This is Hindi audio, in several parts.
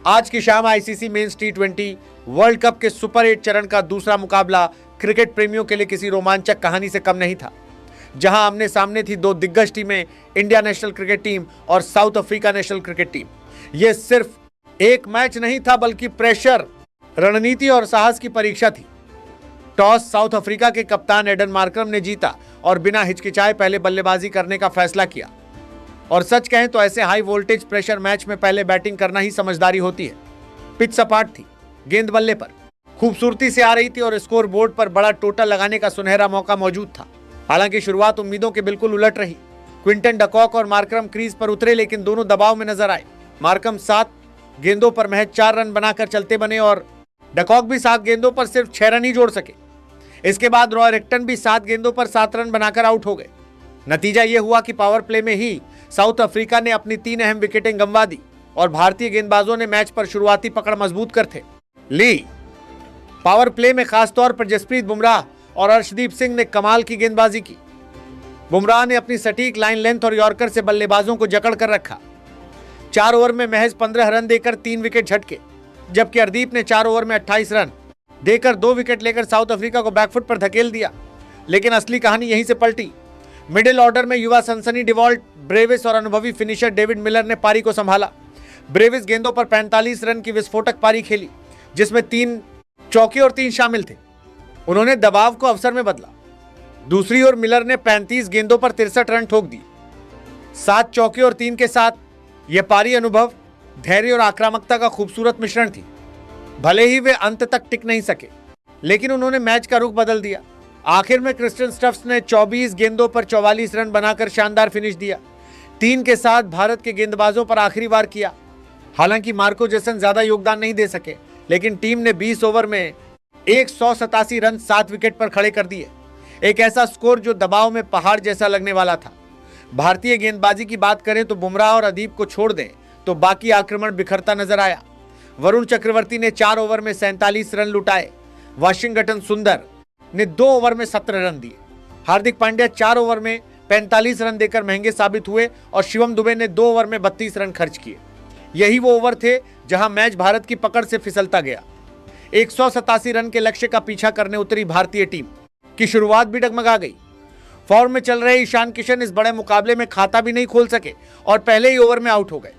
आज की शाम आईसीसी मेंस टी20 वर्ल्ड कप के सुपर 8 चरण का दूसरा मुकाबला क्रिकेट प्रेमियों के लिए किसी रोमांचक कहानी से कम नहीं था, जहां आमने सामने थी दो दिग्गज टीमें, इंडिया नेशनल क्रिकेट टीम और south Africa national cricket team. यह सिर्फ एक मैच नहीं था, बल्कि प्रेशर, रणनीति और साहस की परीक्षा थी। टॉस साउथ अफ्रीका के कप्तान एडन मार्करम ने जीता और बिना हिचकिचाए पहले बल्लेबाजी करने का फैसला किया। और सच कहें तो ऐसे हाई वोल्टेज प्रेशर मैच में पहले बैटिंग करना ही समझदारी होती है। पिच सपाट थी, गेंद बल्ले पर खूबसूरती से आ रही थी और स्कोर बोर्ड पर बड़ा टोटल लगाने का सुनहरा मौका मौजूद था। हालांकि शुरुआत उम्मीदों के बिल्कुल उलट रही। क्विंटन डकॉक और मार्करम क्रीज पर उतरे, लेकिन दोनों दबाव में नजर आए। मार्करम 7 गेंदों पर महज 4 रन बनाकर चलते बने और डकॉक भी 7 गेंदों पर सिर्फ 6 रन ही जोड़ सके। इसके बाद रॉय रिक्टन भी 7 गेंदों पर 7 रन बनाकर आउट हो गए। नतीजा यह हुआ कि पावर प्ले में ही साउथ अफ्रीका ने अपनी 3 अहम विकेटें गंवा दी और भारतीय गेंदबाजों ने मैच पर शुरुआती पकड़ मजबूत कर ली। पावर प्ले में खासतौर पर जसप्रीत बुमराह और अर्शदीप सिंह ने कमाल की गेंदबाजी की। बुमराह ने अपनी सटीक लाइन लेंथ और यॉर्कर से बल्लेबाजों को जकड़ कर रखा। 4 ओवर में महज 15 रन देकर 3 विकेट झटके, जबकि हरदीप ने 4 ओवर में 28 रन देकर 2 विकेट लेकर साउथ अफ्रीका को बैकफुट पर धकेल दिया। लेकिन असली कहानी यहीं से पलटी। मिडिल ऑर्डर में युवा सनसनी डिवॉल्ट ब्रेविस और अनुभवी फिनिशर डेविड मिलर ने पारी को संभाला। ब्रेविस गेंदों पर 45 रन की विस्फोटक पारी खेली, जिसमें 3 चौके और 3 शामिल थे। उन्होंने दबाव को अवसर में बदला। दूसरी ओर मिलर ने 35 गेंदों पर 63 रन ठोक दिए। 7 चौके और 3 के साथ यह पारी अनुभव, धैर्य और आक्रामकता का खूबसूरत मिश्रण थी। भले ही वे अंत तक टिक नहीं सके, लेकिन उन्होंने मैच का रुख बदल दिया। आखिर में क्रिस्टन स्टफ्स ने 24 गेंदों पर 44 रन बनाकर शानदार फिनिश दिया। 3 के साथ भारत के गेंदबाजों पर आखिरी वार किया। हालांकि मार्को जेसन ज्यादा योगदान नहीं दे सके, लेकिन टीम ने 20 ओवर में 187 रन 7 विकेट पर खड़े कर दिए। एक ऐसा स्कोर जो दबाव में पहाड़ जैसा लगने वाला था। भारतीय गेंदबाजी की बात करें तो बुमराह और अदीप को छोड़ दें तो बाकी आक्रमण बिखरता नजर आया। वरुण चक्रवर्ती ने 4 ओवर में 47 रन लुटाए। वाशिंगटन सुंदर ने 2 ओवर में 17 रन दिए। हार्दिक पांड्या 4 ओवर में 45 रन देकर महंगे साबित हुए और शिवम दुबे ने 2 ओवर में 32 रन खर्च किए। यही वो ओवर थे जहां मैच भारत की पकड़ से फिसलता गया। 187 रन के लक्ष्य का पीछा करने उतरी भारतीय टीम की शुरुआत भी डगमगा गई। फॉर्म में चल रहे ईशान किशन इस बड़े मुकाबले में खाता भी नहीं खोल सके और पहले ही ओवर में आउट हो गए।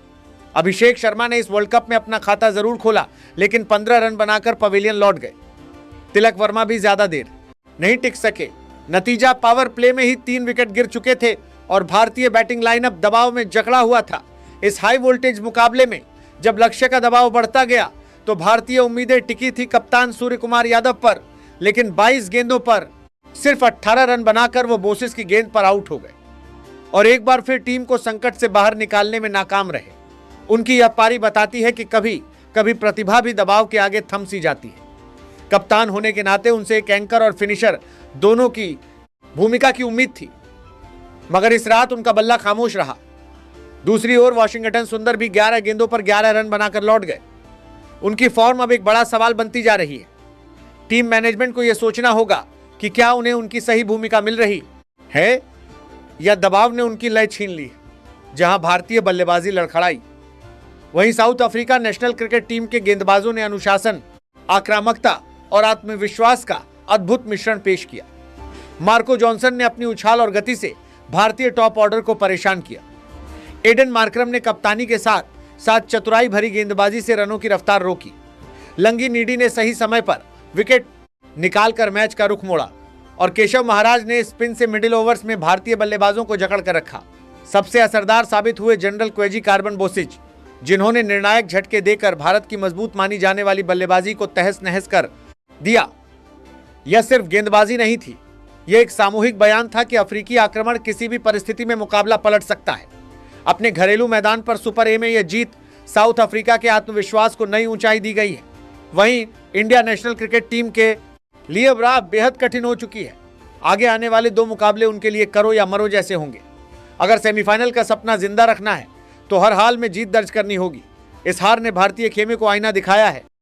अभिषेक शर्मा ने इस वर्ल्ड कप में अपना खाता जरूर खोला, लेकिन 15 रन बनाकर पवेलियन लौट गए। तिलक वर्मा भी ज्यादा देर नहीं टिक सके। नतीजा, पावर प्ले में ही 3 विकेट गिर चुके थे और भारतीय बैटिंग लाइनअप दबाव में जकड़ा हुआ था। इस हाई वोल्टेज मुकाबले में जब लक्ष्य का दबाव बढ़ता गया तो भारतीय उम्मीदें टिकी थी कप्तान सूर्य कुमार यादव पर, लेकिन 22 गेंदों पर सिर्फ 18 रन बनाकर वो बोसिस की गेंद पर आउट हो गए और एक बार फिर टीम को संकट से बाहर निकालने में नाकाम रहे। उनकी यह पारी बताती है कि कभी कभी प्रतिभा भी दबाव के आगे थम सी जाती है। कप्तान होने के नाते उनसे एक एंकर और फिनिशर दोनों की भूमिका की उम्मीद थी, मगर इस रात उनका बल्ला खामोश रहा। दूसरी ओर वाशिंगटन सुंदर भी 11 गेंदों पर 11 रन बनाकर लौट गए। उनकी फॉर्म अब एक बड़ा सवाल बनती जा रही है। टीम मैनेजमेंट को यह सोचना होगा कि क्या उन्हें उनकी सही भूमिका मिल रही है या दबाव ने उनकी लय छीन ली। जहां भारतीय बल्लेबाजी लड़खड़ाई, वहीं south Africa national cricket team के गेंदबाजों ने अनुशासन, आक्रामकता और आत्मविश्वास का अद्भुत मिश्रण पेश किया। मार्को जॉनसन ने अपनी उछाल और गति से भारतीय टॉप ऑर्डर को परेशान किया। एडन मार्करम ने कप्तानी के साथ साथ चतुराई भरी गेंदबाजी से रनों की रफ्तार रोकी। लंगी नीडी ने सही समय पर विकेट निकालकर मैच का रुख मोड़ा और केशव महाराज ने स्पिन से मिडिल ओवर्स में भारतीय बल्लेबाजों को जकड़ कर रखा। सबसे असरदार साबित हुए जनरल क्वेजी कार्बन बोसिच, जिन्होंने निर्णायक झटके देकर भारत की मजबूत मानी जाने वाली बल्लेबाजी को तहस नहस कर दिया। यह सिर्फ गेंदबाजी नहीं थी, यह एक सामूहिक बयान था कि अफ्रीकी आक्रमण किसी भी परिस्थिति में मुकाबला पलट सकता है। अपने घरेलू मैदान पर सुपर ए में यह जीत साउथ अफ्रीका के आत्मविश्वास को नई ऊंचाई दी गई है। वहीं इंडिया नेशनल क्रिकेट टीम के लिए अब राह बेहद कठिन हो चुकी है। आगे आने वाले 2 मुकाबले उनके लिए करो या मरो जैसे होंगे। अगर सेमीफाइनल का सपना जिंदा रखना है तो हर हाल में जीत दर्ज करनी होगी। इस हार ने भारतीय खेमे को आईना दिखाया है